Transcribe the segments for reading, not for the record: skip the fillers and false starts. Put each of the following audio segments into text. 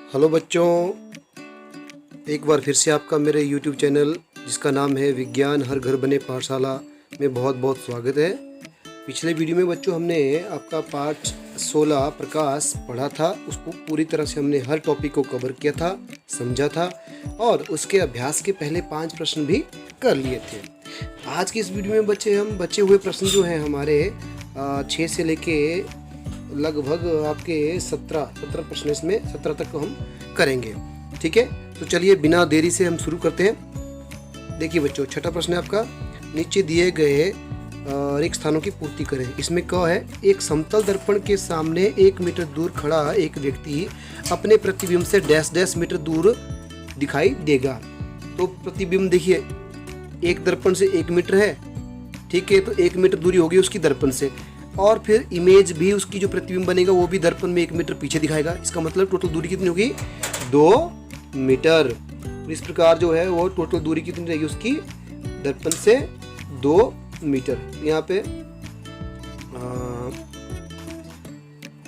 Hello बच्चों, एक बार फिर से आपका मेरे YouTube चैनल जिसका नाम है विज्ञान हर घर बने पाठशाला में बहुत बहुत स्वागत है। पिछले वीडियो में बच्चों हमने आपका पाठ 16 प्रकाश पढ़ा था। उसको पूरी तरह से हमने हर टॉपिक को कवर किया था, समझा था और उसके अभ्यास के पहले 5 प्रश्न भी कर लिए थे। आज की इस वीडियो में बचे हुए प्रश्न जो हैं हमारे 6 से लेके लगभग आपके 17 प्रश्न, इसमें 17 तक को हम करेंगे। ठीक है, तो चलिए बिना देरी से हम शुरू करते हैं। देखिए बच्चों, छठा प्रश्न है आपका, नीचे दिए गए रिक्त स्थानों की पूर्ति करें। इसमें क्या है, एक समतल दर्पण के सामने 1 मीटर दूर खड़ा एक व्यक्ति अपने प्रतिबिंब से डैश डैश मीटर दूर दिखाई देगा। तो प्रतिबिंब देखिए, एक दर्पण से 1 मीटर है, ठीक है, तो 1 मीटर दूरी होगी उसकी दर्पण से, और फिर इमेज भी उसकी जो प्रतिबिंब बनेगा वो भी दर्पण में 1 मीटर पीछे दिखाएगा। इसका मतलब टोटल दूरी कितनी होगी, 2 मीटर। इस प्रकार जो है वो टोटल दूरी कितनी रहेगी उसकी, दर्पण से 2 मीटर। यहाँ पे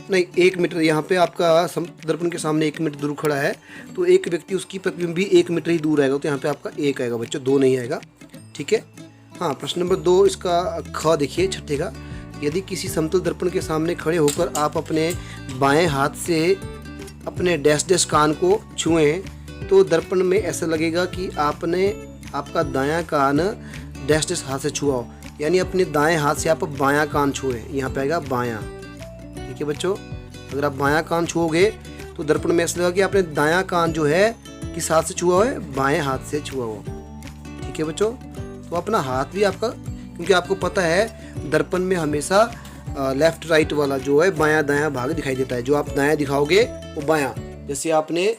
नहीं 1 मीटर, यहाँ पे आपका दर्पण के सामने 1 मीटर दूर खड़ा है तो एक व्यक्ति उसकी प्रतिबिंब भी 1 मीटर ही दूर आएगा, तो यहाँ पे आपका 1 आएगा बच्चों, 2 नहीं आएगा। ठीक है, हाँ। प्रश्न नंबर 2 इसका ख देखिए, छठे का, यदि किसी समतल दर्पण के सामने खड़े होकर आप अपने बाएं हाथ से अपने डैश डैश कान को छुएं तो दर्पण में ऐसा लगेगा कि आपका दायां कान डैश डैश हाथ से छुआ हो, यानी अपने दाएं हाथ से आप बायां कान छुएं। यहाँ पे आएगा बायां। ठीक है बच्चों, अगर आप बायां कान छुओगे तो दर्पण में ऐसा लगेगा कि आपने दायां कान जो है किस हाथ से छुआ है, बाएं हाथ से छुआ हो। ठीक है बच्चों, तो अपना हाथ भी आपका, क्योंकि आपको पता है दर्पण में हमेशा लेफ्ट राइट वाला जो है बायां दायां भाग दिखाई देता है। जो आप दायां दिखाओगे वो बायां, जैसे आपने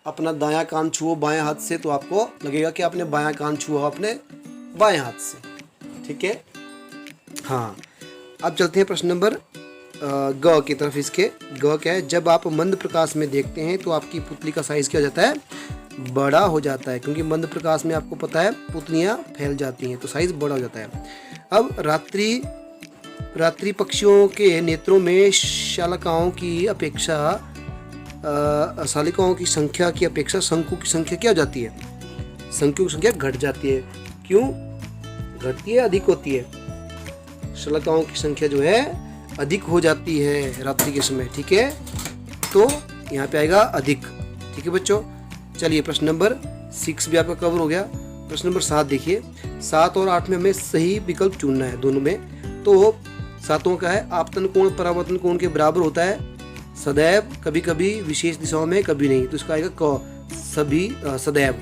अपना दायां कान छुओ बायां हाथ से तो आपको लगेगा कि आपने बायां कान छुआ अपने बाएं हाथ से। ठीक है, हाँ। अब चलते हैं प्रश्न नंबर ग की तरफ। इसके ग क्या है, जब आप मंद प्रकाश में देखते हैं तो आपकी पुतली का साइज क्या हो जाता है, बड़ा हो जाता है, क्योंकि मंद प्रकाश में आपको पता है पुतलियां फैल जाती हैं तो साइज बड़ा हो जाता है। अब रात्रि पक्षियों के नेत्रों में शालिकाओं की संख्या की अपेक्षा शंकु की संख्या क्या हो जाती है, शंकु की संख्या घट जाती है। क्यों घटती है, अधिक होती है। शालिकाओं की संख्या जो है अधिक हो जाती है रात्रि के समय। ठीक है, तो यहाँ पे आएगा अधिक। ठीक है बच्चों, चलिए प्रश्न नंबर 6 भी आपका कवर हो गया। प्रश्न नंबर 7 देखिए, 7 और 8 में हमें सही विकल्प चुनना है दोनों में। तो 7वां का है, आपतन कोण परावर्तन कोण के बराबर होता है सदैव, कभी कभी विशेष दिशाओं में, कभी नहीं। तो इसका आएगा क, सभी सदैव।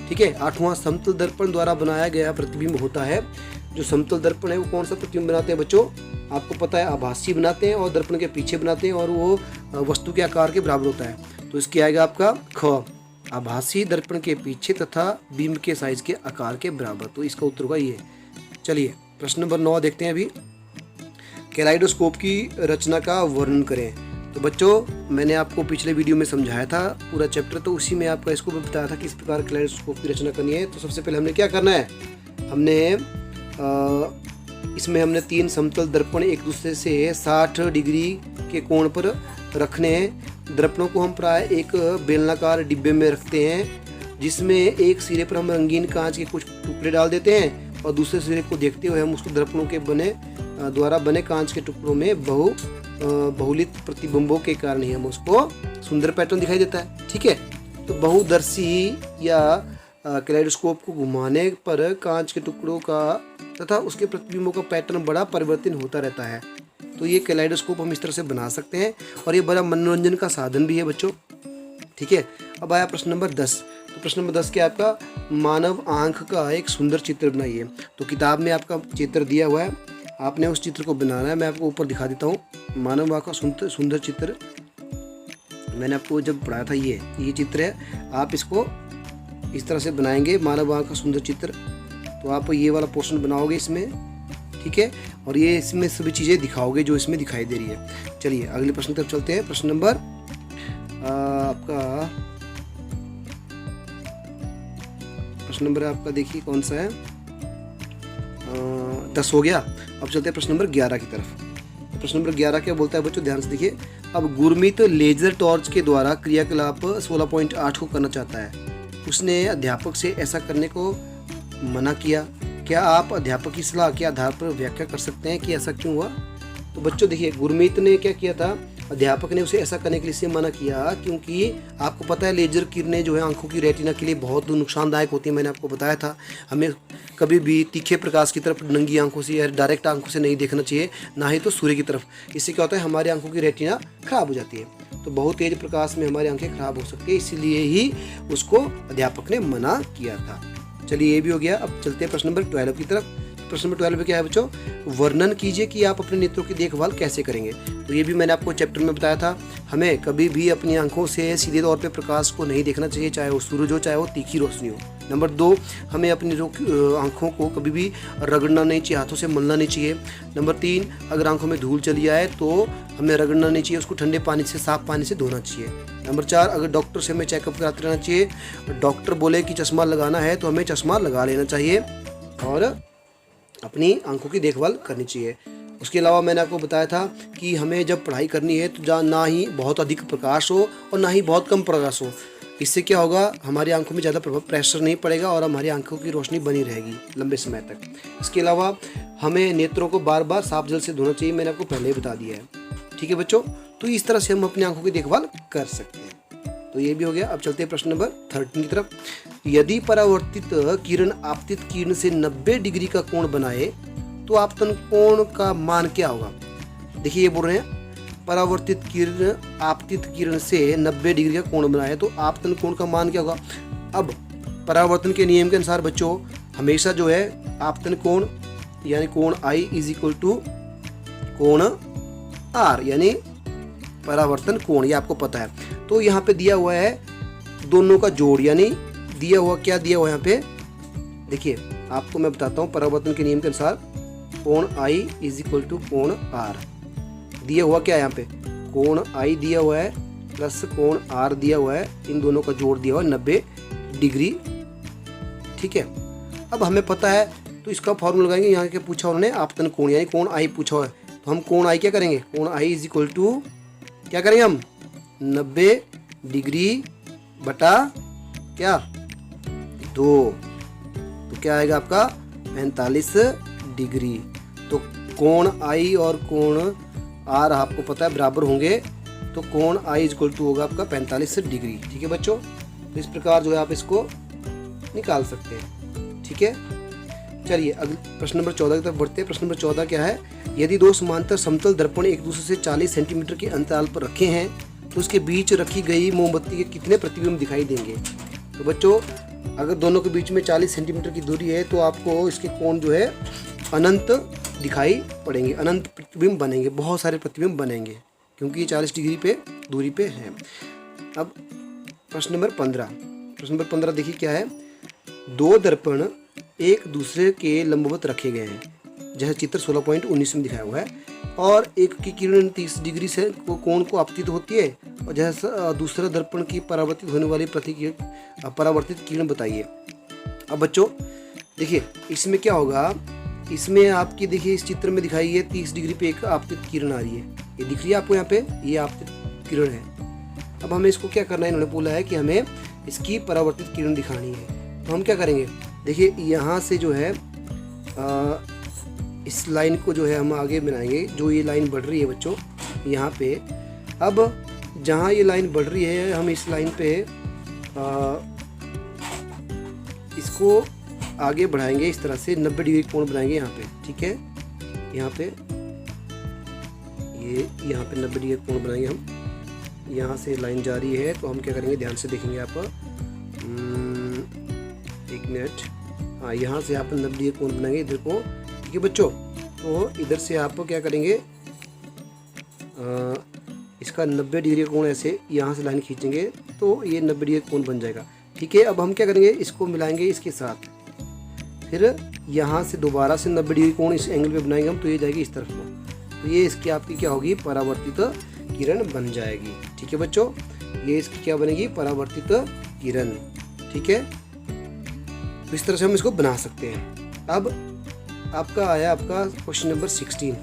ठीक है। 8वां, समतल दर्पण द्वारा बनाया गया प्रतिबिंब होता है। जो समतल दर्पण है वो कौन सा प्रतिबिंब बनाते हैं बच्चों, आपको पता है आभासी बनाते हैं और दर्पण के पीछे बनाते हैं, और वो वस्तु के आकार के बराबर होता है। तो इसके आएगा आपका ख, आभासी दर्पण के पीछे तथा बिंब के साइज के आकार के बराबर। तो इसका उत्तर होगा ये। चलिए प्रश्न नंबर 9 देखते हैं अभी, कैलाइडोस्कोप की रचना का वर्णन करें। तो बच्चों मैंने आपको पिछले वीडियो में समझाया था पूरा चैप्टर, तो उसी में आपका इसको भी बताया था कि इस प्रकार कैलाइडोस्कोप की रचना करनी है। तो सबसे पहले हमने क्या करना है, इसमें हमने 3 समतल दर्पण एक दूसरे से 60 डिग्री के कोण पर रखने हैं। दर्पणों को हम प्राय एक बेलनाकार डिब्बे में रखते हैं, जिसमें एक सिरे पर हम रंगीन कांच के कुछ टुकड़े डाल देते हैं और दूसरे सिरे को देखते हुए हम उसको दर्पणों के द्वारा बने कांच के टुकड़ों में बहुलित प्रतिबिंबों के कारण ही हम उसको सुंदर पैटर्न दिखाई देता है। ठीक है, तो बहुदर्शी या कैलाइडोस्कोप को घुमाने पर कांच के टुकड़ों का तथा उसके प्रतिबिंबों का पैटर्न बड़ा परिवर्तन होता रहता है। तो ये कैलाइडोस्कोप हम इस तरह से बना सकते हैं और ये बड़ा मनोरंजन का साधन भी है बच्चों। ठीक है, अब आया प्रश्न नंबर 10। तो प्रश्न नंबर 10 क्या आपका, मानव आंख का एक सुंदर चित्र बनाइए। तो किताब में आपका चित्र दिया हुआ है, आपने उस चित्र को बनाना है। मैं आपको ऊपर दिखा देता हूँ, मानव आंख का सुंदर चित्र मैंने आपको जब पढ़ाया था, ये चित्र है। आप इसको इस तरह से बनाएंगे, मानव आंख का सुंदर चित्र। तो आप ये वाला पोर्शन बनाओगे इसमें, ठीक है, और ये इसमें सभी चीज़ें दिखाओगे जो इसमें दिखाई दे रही है। चलिए अगले प्रश्न की तरफ चलते हैं। प्रश्न नंबर आपका देखिए कौन सा है, 10 हो गया। अब चलते हैं प्रश्न नंबर 11 की तरफ। प्रश्न नंबर 11 क्या बोलता है बच्चों, ध्यान से देखिए। अब गुरमीत लेजर टॉर्च के द्वारा क्रियाकलाप 16.8 को करना चाहता है। उसने अध्यापक से ऐसा करने को मना किया। क्या आप अध्यापक की सलाह के आधार पर व्याख्या कर सकते हैं कि ऐसा क्यों हुआ? तो बच्चों देखिए, गुरमीत ने क्या किया था, अध्यापक ने उसे ऐसा करने के लिए इसलिए मना किया क्योंकि आपको पता है लेजर किरणें जो है आंखों की रेटिना के लिए बहुत नुकसानदायक होती है। मैंने आपको बताया था, हमें कभी भी तीखे प्रकाश की तरफ नंगी आंखों से या डायरेक्ट आंखों से नहीं देखना चाहिए, ना ही तो सूर्य की तरफ। इससे क्या होता है, हमारी आंखों की रेटिना खराब हो जाती है। तो बहुत तेज प्रकाश में हमारी आंखें खराब हो सकती है, इसीलिए ही उसको अध्यापक ने मना किया था। चलिए ये भी हो गया। अब चलते हैं प्रश्न नंबर 12 की तरफ। प्रश्न नंबर 12 में क्या है बच्चों, वर्णन कीजिए कि आप अपने नेत्रों की देखभाल कैसे करेंगे। तो ये भी मैंने आपको चैप्टर में बताया था, हमें कभी भी अपनी आंखों से सीधे तौर पे प्रकाश को नहीं देखना चाहिए, चाहे वो सूरज हो चाहे वो तीखी रोशनी हो। नंबर 2, हमें अपनी आंखों को कभी भी रगड़ना नहीं चाहिए, हाथों से मलना नहीं चाहिए। नंबर 3, अगर आंखों में धूल चली आए तो हमें रगड़ना नहीं चाहिए, उसको ठंडे पानी से, साफ पानी से धोना चाहिए। नंबर 4, अगर डॉक्टर से हमें चेकअप कराते रहना चाहिए। डॉक्टर बोले कि चश्मा लगाना है तो हमें चश्मा लगा लेना चाहिए और अपनी आंखों की देखभाल करनी चाहिए। उसके अलावा मैंने आपको बताया था कि हमें जब पढ़ाई करनी है तो ना ही बहुत अधिक प्रकाश हो और ना ही बहुत कम प्रकाश हो। इससे क्या होगा, हमारी आंखों में ज़्यादा प्रेशर नहीं पड़ेगा और हमारी आंखों की रोशनी बनी रहेगी लंबे समय तक। इसके अलावा हमें नेत्रों को बार बार साफ जल से धोना चाहिए, मैंने आपको पहले ही बता दिया है। ठीक है बच्चों, तो इस तरह से हम अपनी आंखों की देखभाल कर सकते हैं। तो ये भी हो गया। अब चलते हैं प्रश्न नंबर 13 की तरफ। यदि परावर्तित किरण आपतित किरण से 90 डिग्री का कोण बनाए तो आपतन कोण का मान क्या होगा? देखिए ये बोल रहे हैं परावर्तित किरण आपतित किरण से 90 डिग्री का कोण बनाए तो आपतन कोण का मान क्या होगा? अब परावर्तन के नियम के अनुसार बच्चों हमेशा जो है आपतन कोण यानी कोण I इज इक्वल टू कोण R यानी परावर्तन कोण, ये आपको पता है। तो यहाँ पे दिया हुआ है दोनों का जोड़, यानी दिया हुआ क्या दिया हुआ है यहाँ पे, देखिए आपको मैं बताता हूँ। परावर्तन के नियम के अनुसार कोण I इज इक्वल टू कोण R दिया हुआ क्या है, यहाँ पे कोण I दिया हुआ है प्लस कोण R दिया हुआ है, इन दोनों का जोड़ दिया हुआ है 90 डिग्री। ठीक है, अब हमें पता है तो इसका फॉर्मूला लगाएंगे। यहाँ के पूछा उन्होंने आपतन कोण यानी कोण I पूछा है, तो हम कोण I क्या करेंगे, कोण I इज इक्वल टू क्या करेंगे हम 90 डिग्री बटा क्या 2, तो क्या आएगा आपका 45 डिग्री। तो कोण I और कोण R आपको पता है बराबर होंगे, तो कोण I इक्वल टू होगा आपका 45 डिग्री। ठीक है बच्चों, तो इस प्रकार जो है आप इसको निकाल सकते हैं। ठीक है, चलिए अगले प्रश्न नंबर 14 की तरफ बढ़ते हैं। प्रश्न नंबर 14 क्या है, यदि दो समांतर समतल दर्पण एक दूसरे से 40 सेंटीमीटर के अंतराल पर रखे हैं तो उसके बीच रखी गई मोमबत्ती के कितने प्रतिबिंब दिखाई देंगे? तो बच्चों अगर दोनों के बीच में 40 सेंटीमीटर की दूरी है तो आपको इसके कोण जो है अनंत दिखाई पड़ेंगे, अनंत प्रतिबिंब बनेंगे, बहुत सारे प्रतिबिंब बनेंगे क्योंकि ये 40 डिग्री पे दूरी पे है। अब प्रश्न नंबर 15, प्रश्न नंबर 15 देखिए क्या है, दो दर्पण एक दूसरे के लंबवत रखे गए हैं, जैसे चित्र 16.19 में दिखाया हुआ है, और एक की किरण 30 डिग्री से कोण को आपतित होती है और जैसा दूसरा दर्पण की परावर्तित होने वाली परावर्तित किरण बताइए। अब बच्चों देखिए इसमें क्या होगा, इसमें आपकी देखिए इस चित्र में दिखाई है 30 डिग्री पे एक आपतित किरण आ रही है, ये दिख रही है आपको यहाँ पे, ये आपतित किरण है। अब हमें इसको क्या करना है, इन्होंने बोला है कि हमें इसकी परावर्तित किरण दिखानी है। तो हम क्या करेंगे, देखिए यहाँ से जो है इस लाइन को जो है हम आगे बनाएंगे, जो ये लाइन बढ़ रही है बच्चों यहाँ पे। अब जहाँ ये लाइन बढ़ रही है हम इस लाइन पे इसको आगे बढ़ाएंगे, इस तरह से 90 डिग्री कोण बनाएंगे यहाँ पे। ठीक है, यहाँ पे ये यहाँ पे 90 डिग्री कोण बनाएंगे हम। यहाँ से लाइन जा रही है तो हम क्या करेंगे, ध्यान से देखेंगे आप, एक मिनट, हाँ यहाँ से आप 90 डिग्री कोण बनाएंगे इधर को। ठीक है बच्चों, तो इधर से आप क्या करेंगे, इसका 90 डिग्री कोण ऐसे यहाँ से लाइन खींचेंगे तो ये 90 डिग्री कोण बन जाएगा। ठीक है, अब हम क्या करेंगे, इसको मिलाएंगे इसके साथ, फिर यहाँ से दोबारा से 90 डिग्री कोण इस एंगल पे बनाएंगे हम, तो ये जाएगी इस तरफ को, तो ये इसकी आपकी क्या होगी, परावर्तित किरण बन जाएगी। ठीक है बच्चों, ये इसकी क्या बनेगी, परावर्तित किरण। ठीक है, तो इस तरह से हम इसको बना सकते हैं। अब आपका आया आपका क्वेश्चन नंबर 16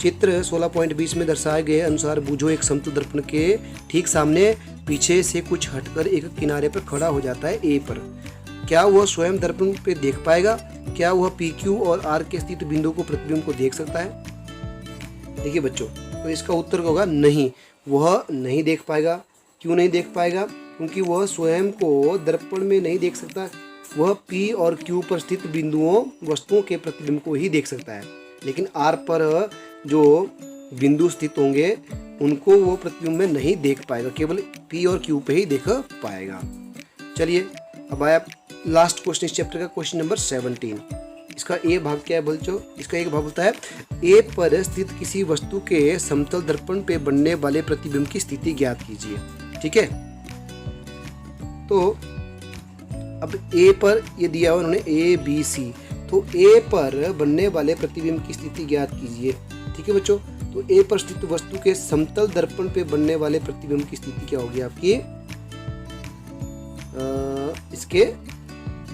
चित्र 16.20 में दर्शाए गए अनुसार बूझो एक समतल दर्पण के ठीक सामने पीछे से कुछ हटकर एक किनारे पर खड़ा हो जाता है ए पर। क्या वह स्वयं दर्पण पे देख पाएगा? क्या वह पी क्यू और आर के स्थित बिंदु को प्रतिबिंब को देख सकता है? देखिए बच्चों, तो इसका उत्तर होगा नहीं, वह नहीं देख पाएगा। क्यों नहीं देख पाएगा? क्योंकि वह स्वयं को दर्पण में नहीं देख सकता। वह पी और क्यू पर स्थित बिंदुओं वस्तुओं के प्रतिबिंब को ही देख सकता है, लेकिन आर पर जो बिंदु स्थित होंगे उनको वो प्रतिबिंब में नहीं देख पाएगा, केवल पी और क्यू पे ही देख पाएगा। चलिए अब आया लास्ट क्वेश्चन इस चैप्टर का, क्वेश्चन नंबर 17। इसका ए भाग क्या है बच्चों? इसका एक भाग होता है ए पर स्थित किसी वस्तु के समतल दर्पण पे बनने वाले प्रतिबिंब की स्थिति ज्ञात कीजिए। ठीक है, तो अब ए पर ये दिया हुआ उन्होंने ए बी सी, तो ए पर बनने वाले प्रतिबिंब की स्थिति ज्ञात कीजिए। ठीक है बच्चों, तो ए पर स्थित वस्तु के समतल दर्पण पे बनने वाले प्रतिबिंब की स्थिति क्या होगी आपकी? इसके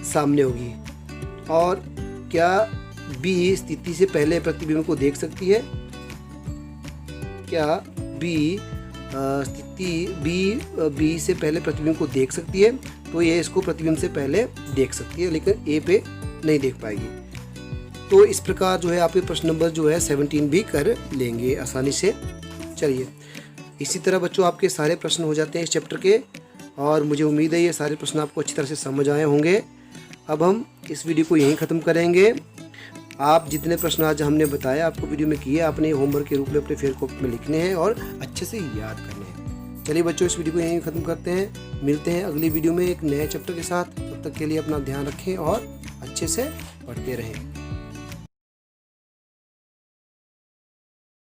सामने होगी। और क्या बी स्थिति से पहले प्रतिबिंब को देख सकती है? क्या बी स्थिति बी से पहले प्रतिबिंब को देख सकती है? तो ये इसको प्रतिबिंब से पहले देख सकती है, लेकिन ए पे नहीं देख पाएगी। तो इस प्रकार जो है आप ये प्रश्न नंबर जो है 17 भी कर लेंगे आसानी से। चलिए, इसी तरह बच्चों आपके सारे प्रश्न हो जाते हैं इस चैप्टर के, और मुझे उम्मीद है ये सारे प्रश्न आपको अच्छी तरह से समझ आए होंगे। अब हम इस वीडियो को यहीं ख़त्म करेंगे। आप जितने प्रश्न आज हमने बताया आपको वीडियो में किए, आपने होमवर्क के रूप में अपने फेयर कॉपी में लिखने हैं और अच्छे से याद करने हैं। चलिए बच्चों, इस वीडियो को यहीं ख़त्म करते हैं। मिलते हैं अगली वीडियो में एक नए चैप्टर के साथ। तब तक के लिए अपना ध्यान रखें और अच्छे से पढ़ते रहें।